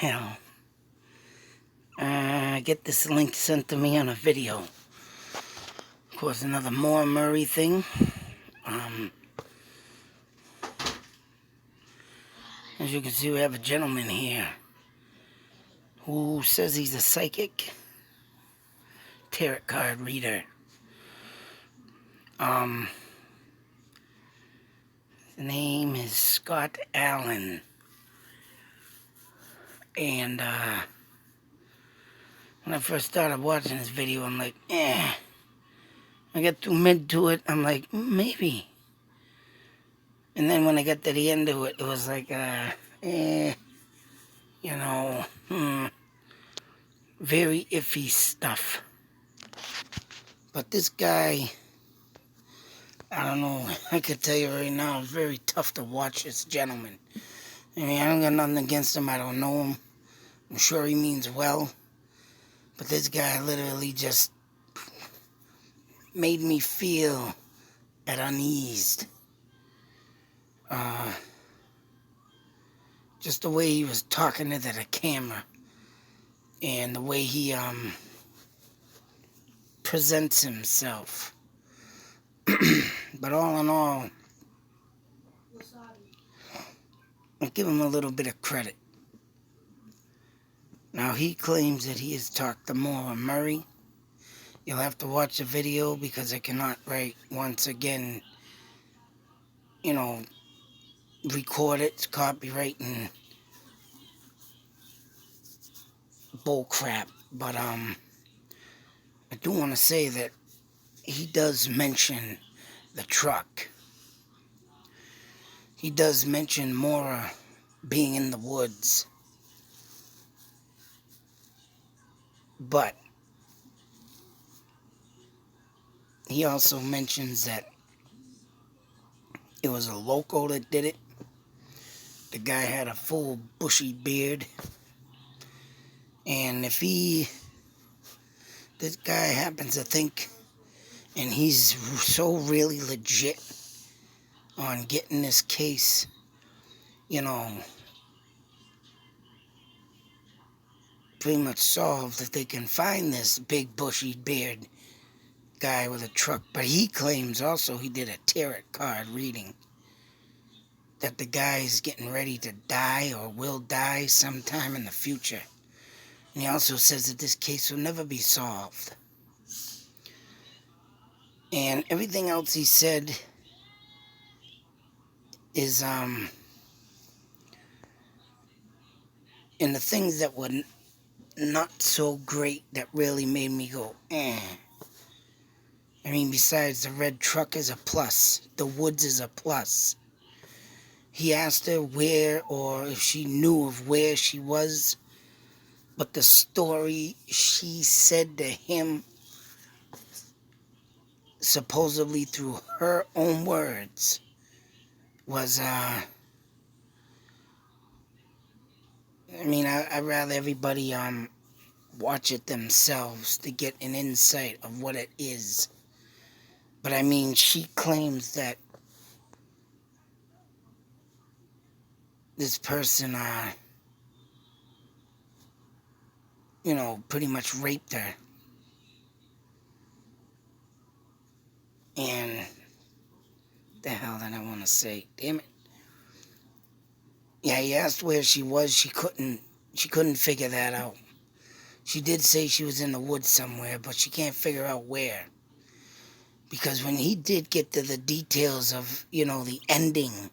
hell? I get this link sent to me on a video. Of course, another Maura Murray thing. As you can see, we have a gentleman here who says he's a psychic tarot card reader. His name is Scott Allen. And when I first started watching this video, I'm like, I got too mid to it. I'm like, maybe. And then when I got to the end of it, it was like, very iffy stuff. But this guy, I don't know, I could tell you right now, it's very tough to watch this gentleman. I mean, I don't got nothing against him. I don't know him. I'm sure he means well. But this guy literally just made me feel at unease. Just the way he was talking into the camera. And the way he presents himself. But all in all, I give him a little bit of credit. Now, he claims that he has talked to Maura Murray. You'll have to watch the video because I cannot once again, record it. It's copyright and bull crap. But I do want to say that he does mention the truck. He does mention Maura being in the woods. But he also mentions that it was a loco that did it. The guy had a full bushy beard. And if this guy happens to think, and he's so really legit on getting this case, pretty much solved, if they can find this big bushy beard guy with a truck. But he claims also he did a tarot card reading, that the guy is getting ready to die or will die sometime in the future. And he also says that this case will never be solved. And everything else he said is, and the things that were not so great that really made me go, I mean, besides the red truck is a plus, the woods is a plus. He asked her where, or if she knew of where she was, but the story she said to him, supposedly through her own words, was, I'd rather everybody watch it themselves to get an insight of what it is. But I mean, she claims that this person, pretty much raped her. And the hell did I want to say? Damn it. Yeah, he asked where she was. She couldn't figure that out. She did say she was in the woods somewhere, but she can't figure out where. Because when he did get to the details of, the ending,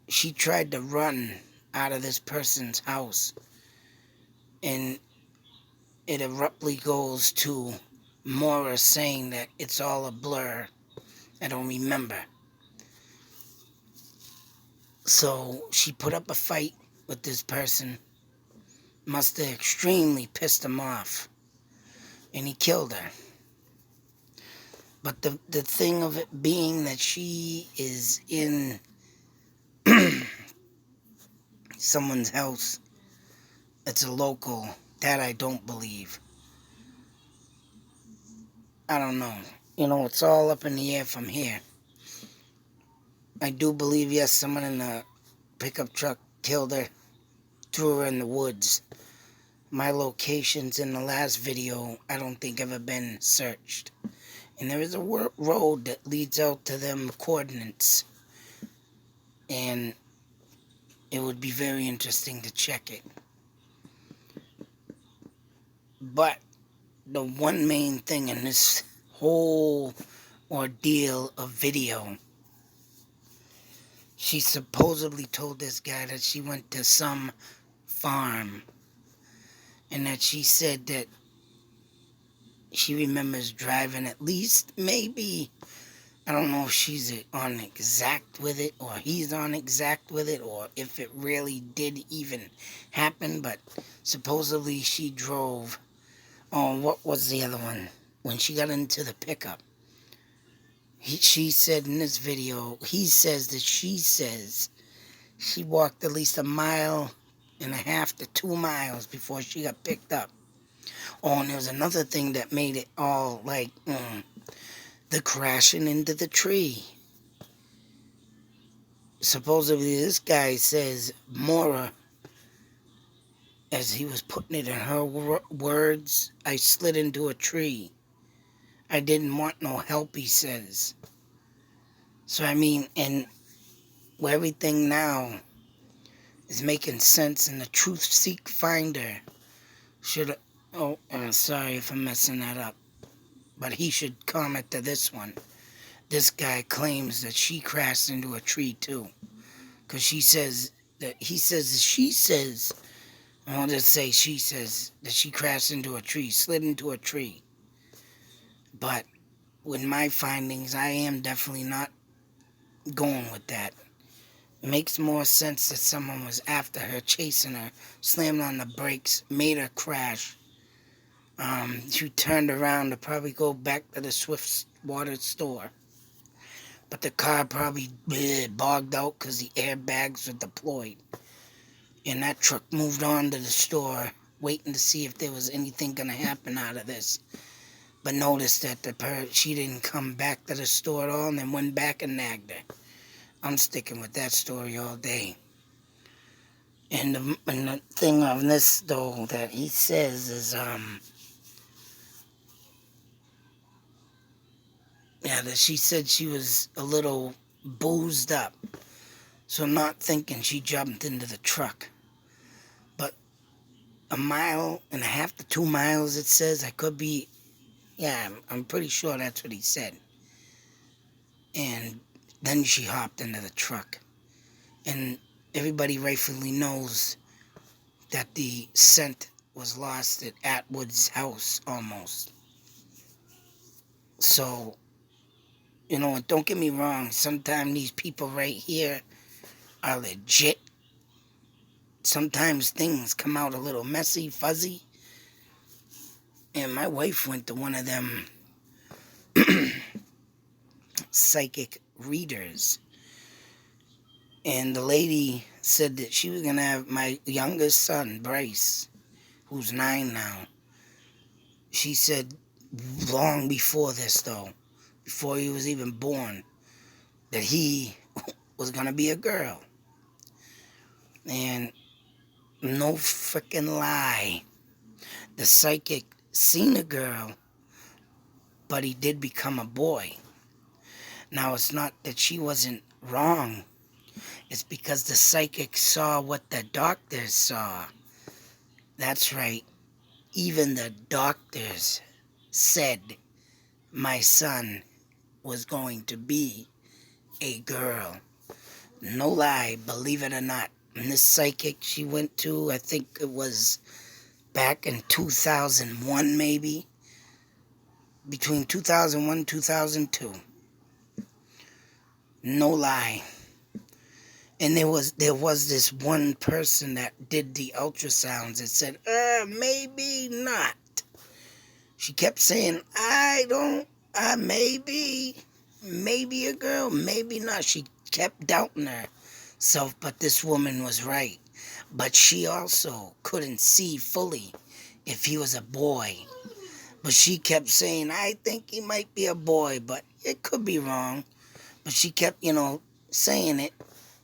she tried to run out of this person's house. And it abruptly goes to Maura saying that it's all a blur. I don't remember. So she put up a fight with this person. Must have extremely pissed him off. And he killed her. But the thing of it being that she is in someone's house, it's a local, that I don't believe. I don't know. It's all up in the air from here. I do believe, yes, someone in a pickup truck killed her threw her in the woods. My locations in the last video, I don't think ever been searched. And there is a road that leads out to them coordinates. And it would be very interesting to check it. But the one main thing in this whole ordeal of video, she supposedly told this guy that she went to some farm and that she said that she remembers driving at least maybe, I don't know if she's on exact with it or he's on exact with it or if it really did even happen, but supposedly she drove, what was the other one? When she got into the pickup. She said in this video, he says that she says she walked at least 1.5 to 2 miles before she got picked up. Oh, and there was another thing that made it all like, the crashing into the tree. Supposedly this guy says, Maura, as he was putting it in her words, I slid into a tree. I didn't want no help, he says. So I mean, and where everything now is making sense and the truth seek finder should, sorry if I'm messing that up, but he should comment to this one. This guy claims that she crashed into a tree too, because she says that she says, I want to say she says that she crashed into a tree, slid into a tree. But with my findings, I am definitely not going with that. It makes more sense that someone was after her, chasing her, slammed on the brakes, made her crash. She turned around to probably go back to the Swift Water store. But the car probably bogged out because the airbags were deployed. And that truck moved on to the store, waiting to see if there was anything going to happen out of this. But noticed that she didn't come back to the store at all and then went back and nagged her. I'm sticking with that story all day. And the thing of this, though, that he says is, that she said she was a little boozed up. So not thinking she jumped into the truck. But 1.5 to 2 miles, it says. I could be, I'm pretty sure that's what he said. And then she hopped into the truck. And everybody rightfully knows that the scent was lost at Atwood's house almost. So, don't get me wrong. Sometimes these people right here are legit. Sometimes things come out a little messy, fuzzy. And my wife went to one of them psychic readers. And the lady said that she was going to have my youngest son, Bryce, who's 9 now. She said long before this, though, before he was even born, that he was going to be a girl. And no freaking lie. The psychic seen a girl, but he did become a boy. Now, it's not that she wasn't wrong. It's because the psychic saw what the doctors saw. That's right. Even the doctors said my son was going to be a girl. No lie, believe it or not. And this psychic she went to, I think it was back in 2001 maybe. Between 2001 and 2002. No lie. And there was this one person that did the ultrasounds that said, maybe not. She kept saying, maybe a girl, maybe not. She kept doubting herself, but this woman was right. But she also couldn't see fully if he was a boy. But she kept saying, I think he might be a boy, but it could be wrong. But she kept, saying it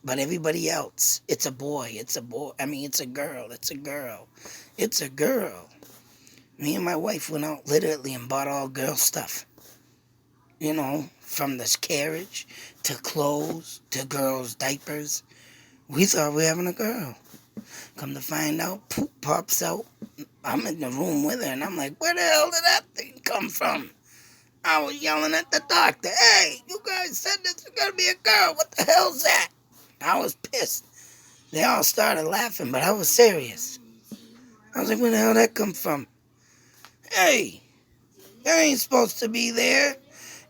But everybody else, it's a boy, it's a boy. I mean, it's a girl, it's a girl, it's a girl. Me and my wife went out literally and bought all girl stuff. You know, from this carriage to clothes to girls' diapers. We thought we were having a girl. Come to find out, poop pops out. I'm in the room with her, and I'm like, where the hell did that thing come from? I was yelling at the doctor, hey, you guys said this was going to be a girl. What the hell's that? I was pissed. They all started laughing, but I was serious. I was like, where the hell did that come from? Hey, that ain't supposed to be there.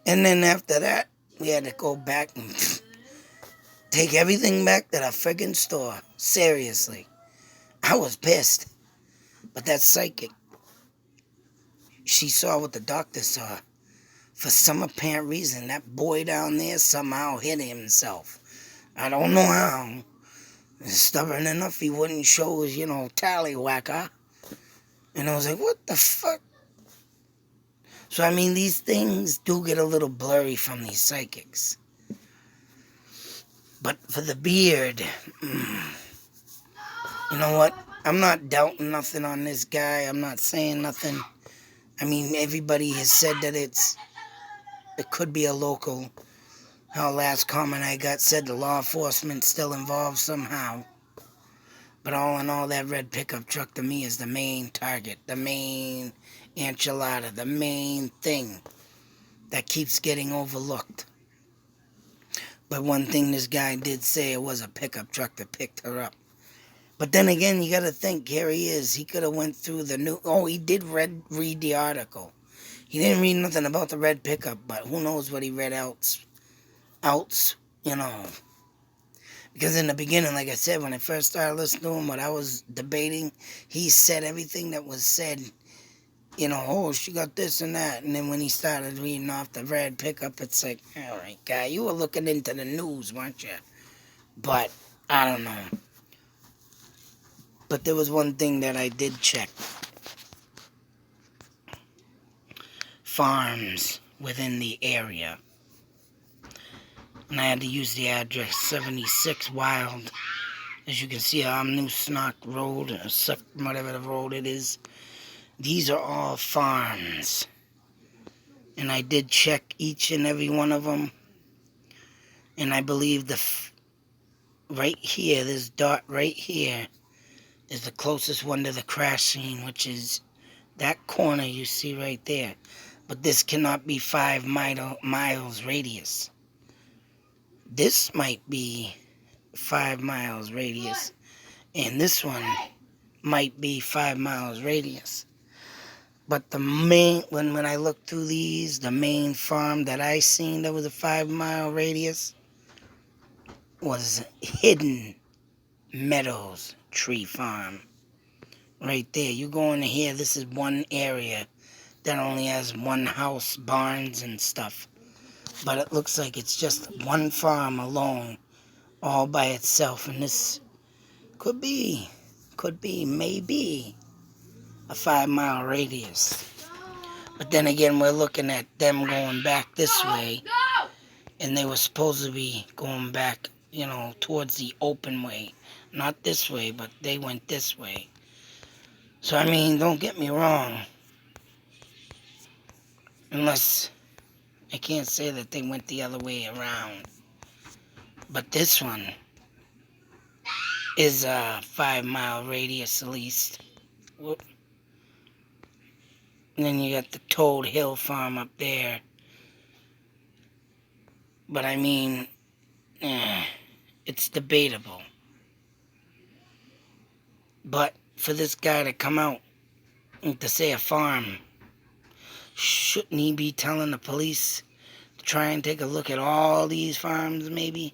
And then after that, we had to go back and take everything back to the friggin' store. Seriously. I was pissed. But that psychic, she saw what the doctor saw. For some apparent reason, that boy down there somehow hit himself. I don't know how. Stubborn enough, he wouldn't show his, tallywhacker. And I was like, what the fuck? So, I mean, these things do get a little blurry from these psychics. But for the beard, you know what? I'm not doubting nothing on this guy. I'm not saying nothing. I mean, everybody has said that it could be a local. How last comment I got said the law enforcement still involved somehow. But all in all, that red pickup truck to me is the main target, the main enchilada, the main thing that keeps getting overlooked. But one thing this guy did say, it was a pickup truck that picked her up. But then again, you got to think, here he is. He could have went through the new... Oh, he did read the article. He didn't read nothing about the red pickup, but who knows what he read else, Because in the beginning, like I said, when I first started listening to him, what I was debating, he said everything that was said, oh, she got this and that. And then when he started reading off the red pickup, it's like, all right, guy, you were looking into the news, weren't you? But, I don't know. But there was one thing that I did check. Farms within the area. And I had to use the address 76 Wild. As you can see, I'm New Snock Road, or whatever the road it is. These are all farms. And I did check each and every one of them. And I believe right here, this dot right here, is the closest one to the crash scene, which is that corner you see right there. But this cannot be 5 miles radius. This might be 5 miles radius. And this one might be 5 miles radius. But the main, when I looked through these, the main farm that I seen that was a 5 mile radius was Hidden Meadows Tree Farm. Right there. You go in here, this is one area that only has one house, barns and stuff. But it looks like it's just one farm alone, all by itself. And this could be, maybe a 5 mile radius. But then again, we're looking at them going back this way. And they were supposed to be going back, towards the open way. Not this way, but they went this way. So, I mean, don't get me wrong. Unless, I can't say that they went the other way around. But this one is a 5 mile radius at least. Whoop. And then you got the Toad Hill Farm up there. But I mean, it's debatable. But for this guy to come out and to say a farm, shouldn't he be telling the police to try and take a look at all these farms maybe?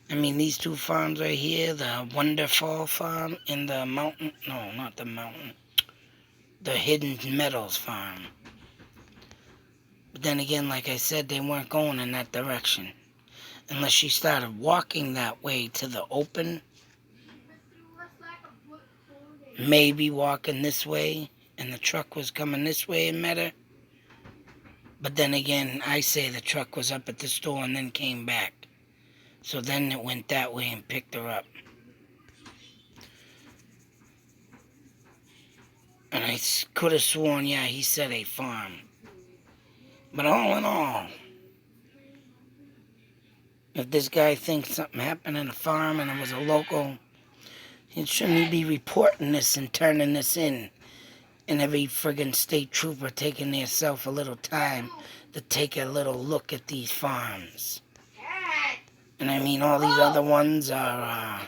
I mean, these 2 farms right here, the Wonderfall Farm and the Mountain, no, not the Mountain, the Hidden Meadows Farm. But then again, like I said, they weren't going in that direction. Unless she started walking that way to the open. Maybe walking this way, and the truck was coming this way and met her. But then again, I say the truck was up at the store and then came back. So then it went that way and picked her up. And I could have sworn, yeah, he said a farm. But all in all, if this guy thinks something happened in a farm and it was a local, shouldn't he be reporting this and turning this in? And every friggin' state trooper taking theirself a little time to take a little look at these farms. And I mean, all these other ones are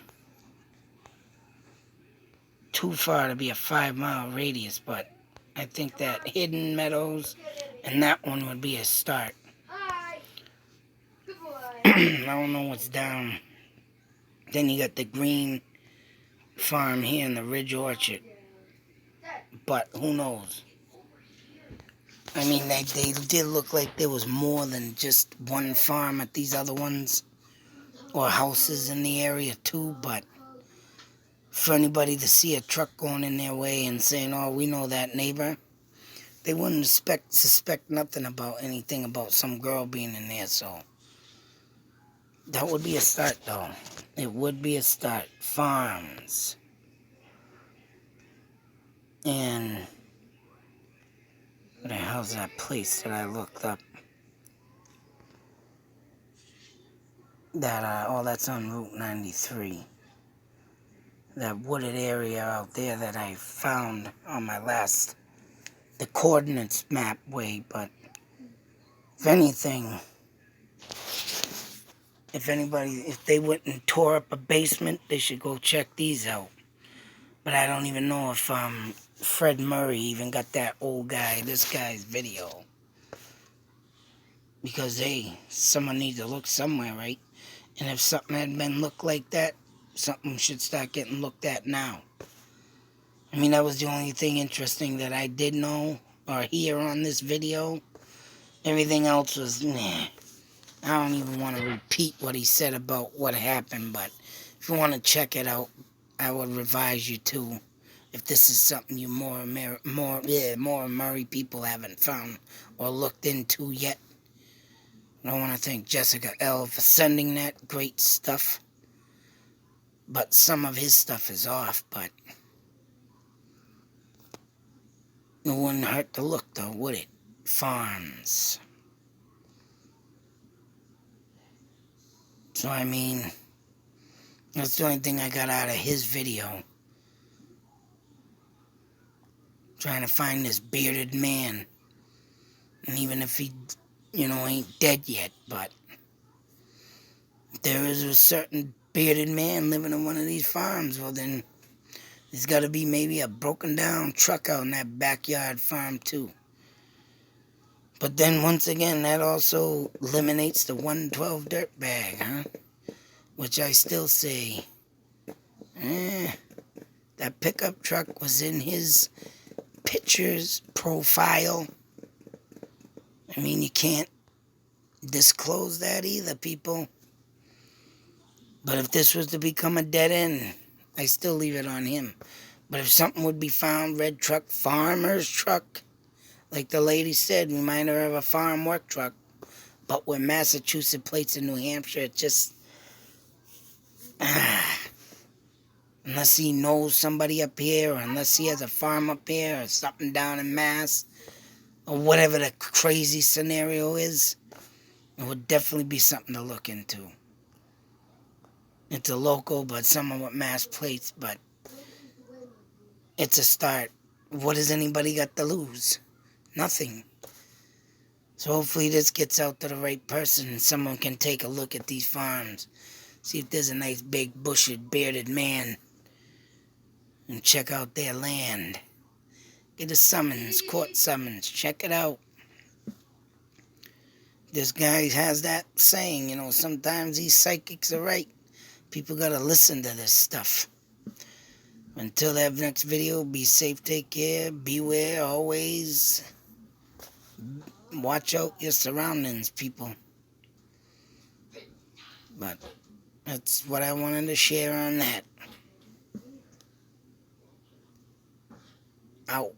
too far to be a 5-mile radius, but I think that Hidden Meadows and that one would be a start. I don't know what's down. Then you got the Green Farm here in the Ridge Orchard. But who knows? I mean, they did look like there was more than just one farm at these other ones. Or houses in the area too, but for anybody to see a truck going in their way and saying, oh, we know that neighbor, they wouldn't suspect nothing about anything about some girl being in there, so that would be a start, though. It would be a start. Farms. And what the hell's that place that I looked up? That, that's on Route 93. That wooded area out there that I found on my the coordinates map way, but if anything, if they went and tore up a basement, they should go check these out. But I don't even know if Fred Murray even got that this guy's video. Because, hey, someone needs to look somewhere, right? And if something had been looked like that, something should start getting looked at now. I mean, that was the only thing interesting that I did know or hear on this video. Everything else was, nah. I don't even want to repeat what he said about what happened, but if you want to check it out, I would advise you to. If this is something you Maura Murray people haven't found or looked into yet. I want to thank Jessica L. for sending that great stuff. But some of his stuff is off, but it wouldn't hurt to look, though, would it? Farms. So, I mean, that's the only thing I got out of his video. Trying to find this bearded man. And even if he, ain't dead yet, but there is a certain bearded man living in one of these farms, well then, there's got to be maybe a broken down truck out in that backyard farm too. But then once again, that also eliminates the 112 dirt bag, huh? Which I still say, that pickup truck was in his pictures profile. I mean, you can't disclose that either, people. But if this was to become a dead end, I still leave it on him. But if something would be found, red truck, farmer's truck, like the lady said, remind her of a farm work truck, but with Massachusetts plates in New Hampshire, it just, unless he knows somebody up here, or unless he has a farm up here, or something down in Mass, or whatever the crazy scenario is, it would definitely be something to look into. It's a local, but someone with Mass plates, but it's a start. What has anybody got to lose? Nothing. So hopefully this gets out to the right person and someone can take a look at these farms. See if there's a nice big bushed bearded man. And check out their land. Get a summons, court summons. Check it out. This guy has that saying, sometimes these psychics are right. People gotta listen to this stuff. Until that next video, be safe, take care, beware, always. Watch out your surroundings, people. But that's what I wanted to share on that. Out.